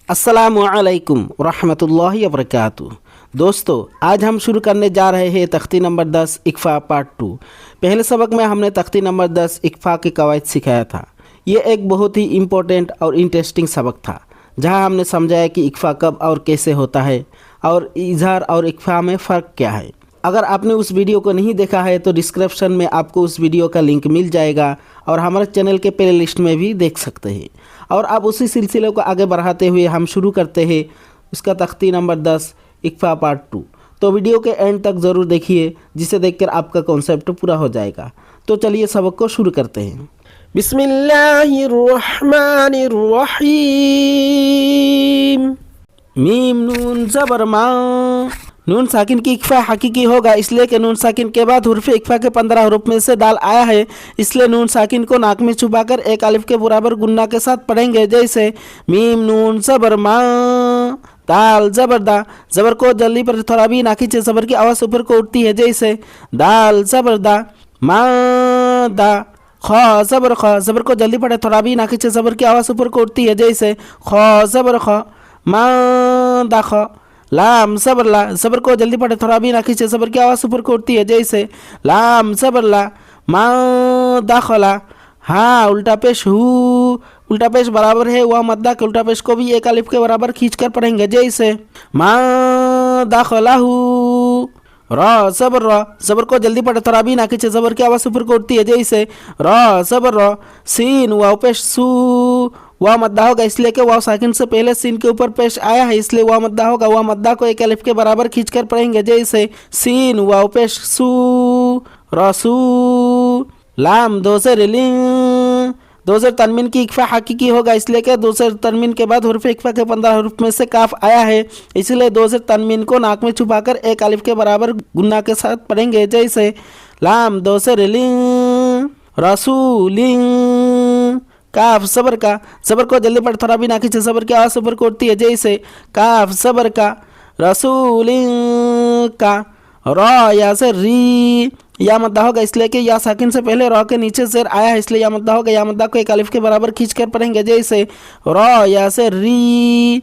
अस्सलामुअलैकुम रहमतुल्लाहि वबरकातुहू। दोस्तों, आज हम शुरू करने जा रहे हैं तख्ती नंबर 10 इक्फ़ा पार्ट 2। पहले सबक में हमने तख्ती नंबर 10 इक्फ़ा के कवायद सिखाया था। ये एक बहुत ही इम्पोर्टेंट और इंटरेस्टिंग सबक था, जहां हमने समझाया कि इक्फ़ा कब और कैसे होता है और इजहार और इक्फ़ा में फ़र्क क्या है। अगर आपने उस वीडियो को नहीं देखा है तो डिस्क्रिप्शन में आपको उस वीडियो का लिंक मिल जाएगा और हमारे चैनल के प्ले लिस्ट में भी देख सकते हैं। और अब उसी सिलसिले को आगे बढ़ाते हुए हम शुरू करते हैं उसका तख्ती नंबर 10 इक्फ़ा पार्ट 2। तो वीडियो के एंड तक ज़रूर देखिए, जिसे देखकर आपका कॉन्सेप्ट पूरा हो जाएगा। तो चलिए सबक को शुरू करते हैं। बिस्मिल्लाहिर्रहमानिर्रहीम। मीम नून ज़बर मा। नून साकिन की इक्फ़ा हकीकी होगा इसलिए कि नून साकिन के बाद हुर्फ़ इक्फ़ा के 15 हरूफ में से दाल आया है, इसलिए नून साकिन को नाक में छुपाकर एक अलिफ के बराबर गुन्ना के साथ पढ़ेंगे। जैसे मीम नून ज़बर मा, दाल ज़बर दा। ज़बर को जल्दी पर थोड़ा भी ना खींचे, ज़बर की आवाज़ ऊपर को उठती है। जैसे दाल ज़बर दा, मा दा। ख ज़बर ख, ज़बर को जल्दी पढ़े, थोड़ा भी ना खींचे, ज़बर की आवाज़ ऊपर को उठती है। जैसे ख ज़बर ख, मा दा ख। लाम ज़बर ला, ज़बर को जल्दी पढ़े, थोड़ा भी ना खींचे, ज़बर की आवाज़ ऊपर को उठती है। जैसे लाम ज़बर ला, मा दाखला। हाँ उल्टा पेश हु, उल्टा पेश बराबर है वह मद्दा के उल्टा पेश को भी एक अलिफ के बराबर खींच कर पढ़ेंगे। जैसे मा दाखला हु। र ज़बर र, ज़बर को जल्दी पढ़े, थोड़ा भी ना खींचे, ज़बर की आवाज़ ऊपर को उठती है। जैसे र ज़बर र। सीन वाव पेश सू, वाव मद्दा होगा इसलिए कि वाव साकिन से पहले सीन के ऊपर पेश आया है, इसलिए वाव मद्दा होगा। वाव मद्दा को एक अलिफ के बराबर खींचकर पढ़ेंगे। जैसे सीन वाव पेश सू, रसू। लाम दोसर लिंग, दोसर तनमीन की इक्फ़ा हकीकी होगा इसलिए कि दोसर तनमीन के बाद हुर्फ़ इक्फ़ा के 15 हरूफ में से काफ आया है, इसलिए दोसर तनमीन को नाक में छुपाकर एक अलिफ के बराबर गुन्ना के साथ पढ़ेंगे। जैसे लाम दोसर लिंग, रसूलिंग। काफ ज़बर का, ज़बर को जल्दी पढ़, थोड़ा भी ना खींचे, ज़बर की आवाज़ ऊपर को उठती है। जैसे काफ ज़बर का, रसूलिंग का। र या से री, या मद्दा होगा इसलिए कि या साकिन से पहले र के नीचे ज़ेर आया है, इसलिए या मद्दा होगा। या मद्दा को एक अलिफ के बराबर खींच कर पढ़ेंगे। जैसे र या से री,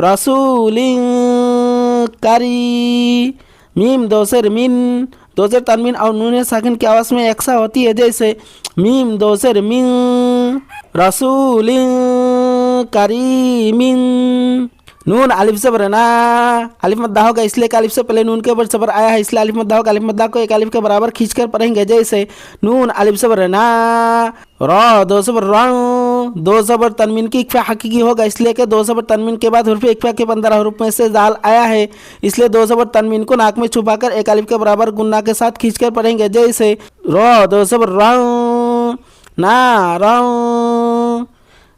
रसूलिंग करी। मीम दोसर मिन, दोसर तनमीन और नून साकिन की आवाज़ में एकसा होती है। जैसे मीम दोसर मिन, रसूलिन करीमिन। नून अलिफ ज़बर ना, अलिफ मद्दा होगा इसलिए कि अलिफ से पहले नून के ऊपर ज़बर आया है, इसलिए अलिफ मद्दा होगा। अलिफ मद्दा को एक अलिफ के बराबर खींचकर पढ़ेंगे। जैसे नून अलिफ ज़बर ना, र दो ज़बर र। दो ज़बर तनमीन की इक्फ़ा हकीकी होगा इसलिए कि दो ज़बर तनमीन के बाद हुर्फ़ इक्फ़ा के 15 हरूफ में से दाल आया है, इसलिए दो ज़बर तनमीन को नाक में छुपाकर एक अलिफ के बराबर गुन्ना के साथ खींचकर पढ़ेंगे। जैसे र दो ज़बर र, ना र।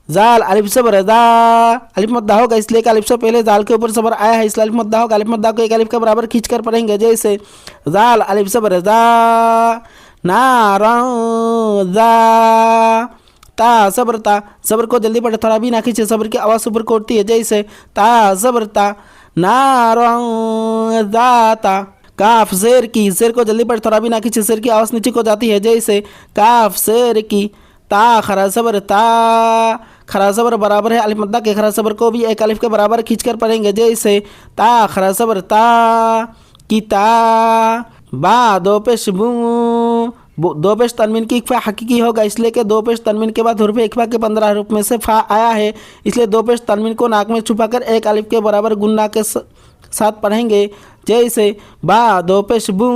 जाल अलिफ ज़बर दा, अलिफ मद्दा होगा इसलिए कि अलिफ से पहले जाल के ऊपर ज़बर आया है, इसलिए अलिफ मद्दा होगा। अलिफ मद्दा को एक अलिफ के बराबर खींचकर पढ़ेंगे। जैसे जाल अलिफ ज़बर दा, ना र दा। ता ज़बर ता, ज़बर को जल्दी पढ़े, थोड़ा भी ना खींचे, ज़बर की आवाज़ ऊपर को उठती है। जैसे ता ज़बर ता, ना र दा। काफ ज़ेर की, ज़ेर को जल्दी पढ़े, थोड़ा भी ना खींचे, ज़ेर की आवाज़ नीचे को जाती है। जैसे काफ ज़ेर की, ता खरा ज़बर ता। खरा ज़बर बराबर है अलिफ मद्दा के, खरा ज़बर को भी एक अलिफ के बराबर खींचकर पढ़ेंगे। जैसे ता खरा ज़बर ता, किता। बा दो पेश बू, दो पेश तनमीन की इक्फ़ा हकीकी होगा इसलिए कि दो पेश तनमीन के बाद हुर्फ़ इक्फ़ा के 15 हरूफ में से फा आया है, इसलिए दो पेश तनमीन को नाक में छुपाकर एक अलिफ के बराबर गुन्ना के साथ पढ़ेंगे। जैसे बा दो पेश बू,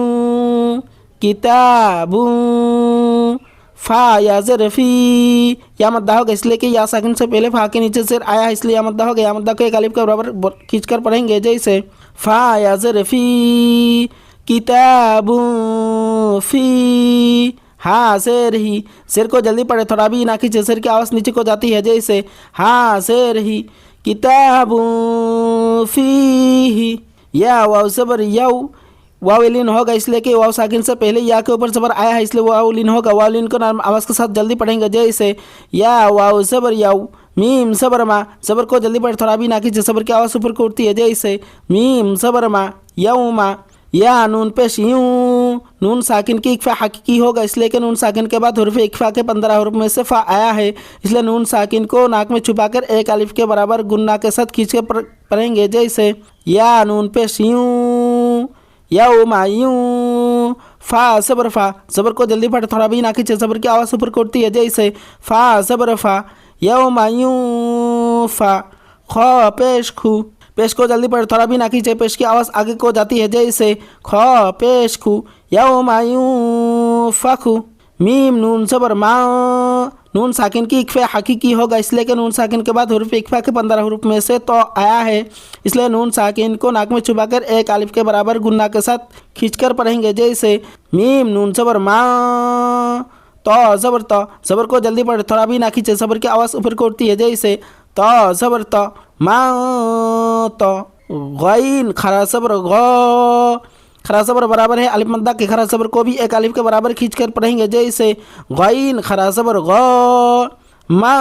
किताबू। फा या ज़रफ़ी, या मद्दा होगा इसलिए कि या साकिन से पहले फा के नीचे ज़ेर आया है, इसलिए या मद्दा होगा। या मद्दा को एक अलिफ के बराबर खींचकर पढ़ेंगे। जैसे फा या ज़रफ़ी, किताबू फी। हाँ शेर ही, शेर को जल्दी पढ़े, थोड़ा भी ना खींचे, शेर की आवाज़ नीचे को जाती है। जैसे हाँ शेर ही, किताबू फी। या वाव ज़बर यऊ, वाव लीन होगा इसलिए कि वाव साकिन से पहले या के ऊपर ज़बर आया है, इसलिए वाव लीन होगा। वाव लीन को आवाज़ के साथ जल्दी पढ़ेंगे। जैसे या वाव ज़बर यऊ, मीम ज़बर मा। ज़बर को जल्दी पढ़े, थोड़ा भी ना खींचे, ज़बर की आवाज़ ऊपर को उठती है। जैसे मीम ज़बर मा, यऊ मा। या नून पेश यूँ, नून साकिन की इक्फा हकीकी होगा इसलिए कि नून साकिन के बाद हुर्फ इक्फा के 15 हुर्फ में से फा आया है, इसलिए नून साकिन को नाक में छुपाकर एक अलिफ के बराबर गुन्ना के साथ खींच के पढ़ेंगे। जैसे या नून पेश यूं, यौमायूं, फा सबर फा, जबर को जल्दी पढ़, थोड़ा भी ना खींचे, जबर की आवाज़ ऊपर को उठती है। जैसे फा सबर फा, यौमायूं फा, ख पेश खू, पेश को जल्दी पढ़, थोड़ा भी ना खींचे, पेश की आवाज़ आगे को जाती है। जैसे ख पेश खू, यौमायूं फखू। मीम नून सबर मा, नून साकिन की इक्फा हकीकी होगा इसलिए कि नून साकिन के बाद हुर्फ इक्फा के 15 हुर्फ में से तो आया है, इसलिए नून साकिन को नाक में छुपाकर एक अलिफ के बराबर गुन्ना के साथ खींचकर पढ़ेंगे। जैसे मीम नून सबर मा, तो जबर तो, जबर को जल्दी पढ़, थोड़ा भी ना खींचे, जबर की आवाज़ ऊपर को उठती है। जैसे तो जबर तो, मा तो, गईन खरा सबर गो, खरा सबर बराबर है अलिफ मद्दा के, खरा सबर को भी एक अलिफ के बराबर खींच कर पढ़ेंगे। जैसे गईन खरा सबर गो, मा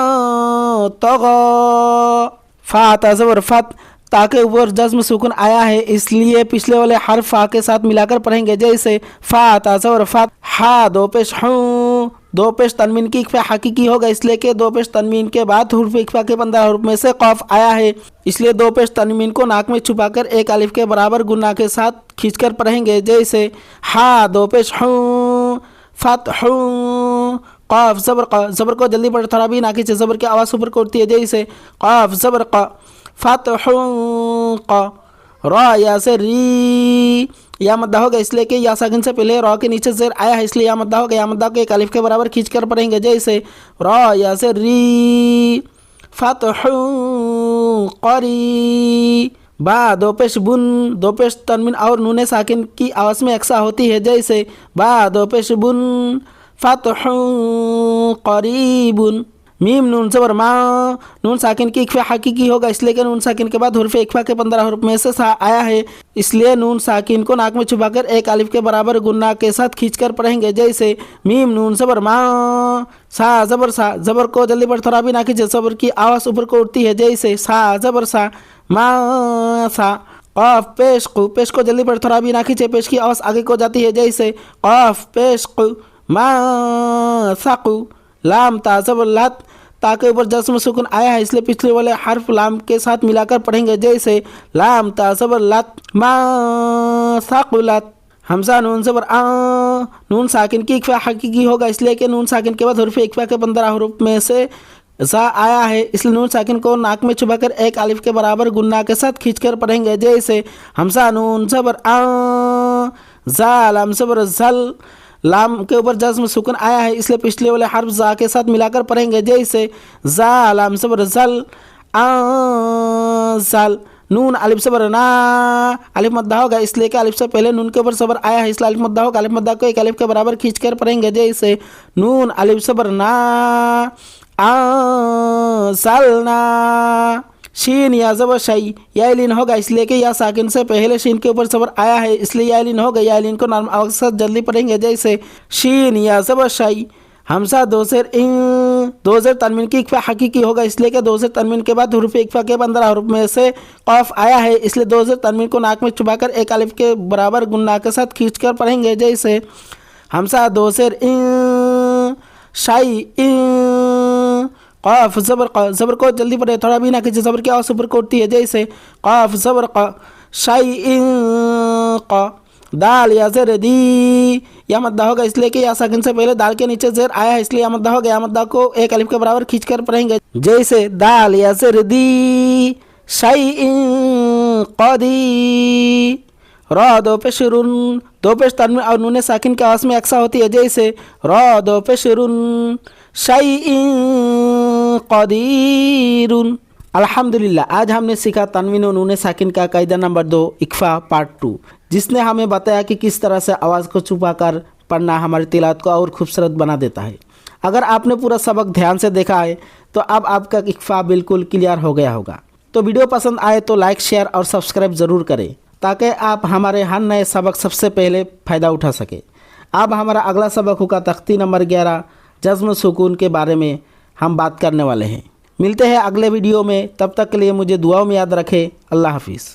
तो गो। फा ता जबर फत, ता के ऊपर जज्म सुकून आया है इसलिए पिछले वाले हर्फ फा के साथ मिलाकर पढ़ेंगे। जैसे फा ता जबर फत, हा दो पेश हूँ, दो पेश तनवीन की इक्फा हकीकी होगा इसलिए कि दो पेश तनवीन के बाद हुर्फ इक्फा के 15 हुर्फ में से कौफ आया है, इसलिए दो पेश तनवीन को नाक में छुपाकर एक अलिफ के बराबर गुन्ना के साथ खींचकर पढ़ेंगे। जैसे हा दो पेश हूँ, फत हूँ, कौफ जबर क, जबर को जल्दी पढ़, थोड़ा भी ना खींचे, जबर की आवाज़ ऊपर को उठती है। जैसे कौफ जबर क, फत हूँ क। रॉ या से री, या मद्दा होगा इसलिए कि या साकिन से पहले रॉ के नीचे जेर आया है इसलिए या मद्दा होगा, या मद्दा को एक अलिफ के बराबर खींच कर पढ़ेंगे। जैसे रॉ या से री, फतहू करी। बा दो पेश बुन, दो पेश तनवीन और नूने साकिन की आवाज़ में यकसा होती है। जैसे बा दो पेश बुन, फतहू करीबुन। मीम नून सबर मा, नून साकिन की इक्फा हकीकी होगा इसलिए कि नून साकिन के बाद हुर्फ इक्फा के 15 हुर्फ में से सा आया है, इसलिए नून साकिन को नाक में छुपाकर एक अलिफ के बराबर गुन्ना के साथ खींचकर पढ़ेंगे। जैसे मीम नून सबर मा, सा जबर सा, जबर को जल्दी पढ़, थोड़ा भी ना खींचे, जबर की आवाज़ ऊपर को उठती है। जैसे सा जबर सा, मा सा। कौफ पेश कु, पेश को जल्दी पढ़, थोड़ा भी ना खींचे, पेश की आवाज़ आगे को जाती है। जैसे कौफ पेश कु, मा साकु। लाम ता जबर लात, ता के ऊपर जस्म सुकून आया है इसलिए पिछले वाले हर्फ लाम के साथ मिलाकर पढ़ेंगे। जैसे लाम ता जबर लात, मा साकुलात। हमजा नून जबर आ, नून साकिन की इक्फा हकीकी होगा इसलिए कि नून साकिन के बाद हुर्फ इक्फा के 15 हुर्फ में से जा आया है, इसलिए नून साकिन को नाक में छुपाकर एक अलिफ के बराबर गुन्ना के साथ खींचकर पढ़ेंगे। जैसे हमजा नून जबर आ, जा लाम जबर जल, लाम के ऊपर जज्म सुकून आया है इसलिए पिछले वाले हर्फ जा के साथ मिलाकर पढ़ेंगे। जैसे जा लाम सबर जल, आ जल। नून अलिफ सबर ना, अलिफ मद्दा होगा इसलिए कि अलिफ से पहले नून के ऊपर सबर आया है इसलिए अलिफ मद्दा होगा, अलिफ मद्दा को एक अलिफ के बराबर खींचकर पढ़ेंगे। जैसे नून अलिफ सबर ना, आ सलना। शीन या जबर शई, या लीन होगा इसलिए कि या साकिन से पहले शीन के ऊपर सबर आया है इसलिए या लीन होगा, या लीन को नर्म आवाज़ के साथ जल्दी पढ़ेंगे। जैसे शीन या जबर शई। हमसा दो जेर इन, दो जेर तनवीन की इक्फा हकीकी होगा इसलिए कि दो जेर तनवीन के बाद हुर्फ इक्फा के 15 हुर्फ में से कौफ आया है, इसलिए दो जेर तनवीन को नाक में छुपाकर एक अलिफ के बराबर गुन्ना के साथ खींचकर पढ़ेंगे। जैसे हमसा दो जेर इन, शाई इन। कौफ जबर क, जबर को जल्दी पढ़े, थोड़ा भी ना खींचे, जबर की आवाज़ ऊपर को उठती है। जैसे कौफ जबर क, शाई इन क। दाल या जेर दी, या मद्दा होगा इसलिए कि या साकिन से पहले दाल के नीचे जेर आया है इसलिए या मद्दा होगा, या मद्दा को एक अलिफ के बराबर खींचकर पढ़ेंगे। जैसे दाल या जेर दी, शाई इन कदी। रॉ दो पेश रुन, दो पेश तनवीन और नूने साकिन की आवाज़ में यकसा होती है। जैसे रॉ दो पेश रुन, शाई इन कदीरुन। अल्हम्दुलिल्लाह, आज हमने सीखा तनवीन और नूने साकिन का कायदा नंबर 2 इक्फा पार्ट 2, जिसने हमें बताया कि किस तरह से आवाज़ को छुपाकर पढ़ना हमारी तिलावत को और खूबसूरत बना देता है। अगर आपने पूरा सबक ध्यान से देखा है तो अब आपका इक्फा बिल्कुल क्लियर हो गया होगा। तो वीडियो पसंद आए तो लाइक, शेयर और सब्सक्राइब ज़रूर करें ताकि आप हमारे हर नए सबक सबसे पहले फ़ायदा उठा सके। अब हमारा अगला सबक होगा तख्ती नंबर 11 जज्म सुकून के बारे में हम बात करने वाले हैं। मिलते हैं अगले वीडियो में, तब तक के लिए मुझे दुआओं में याद रखें। अल्लाह हाफिज़।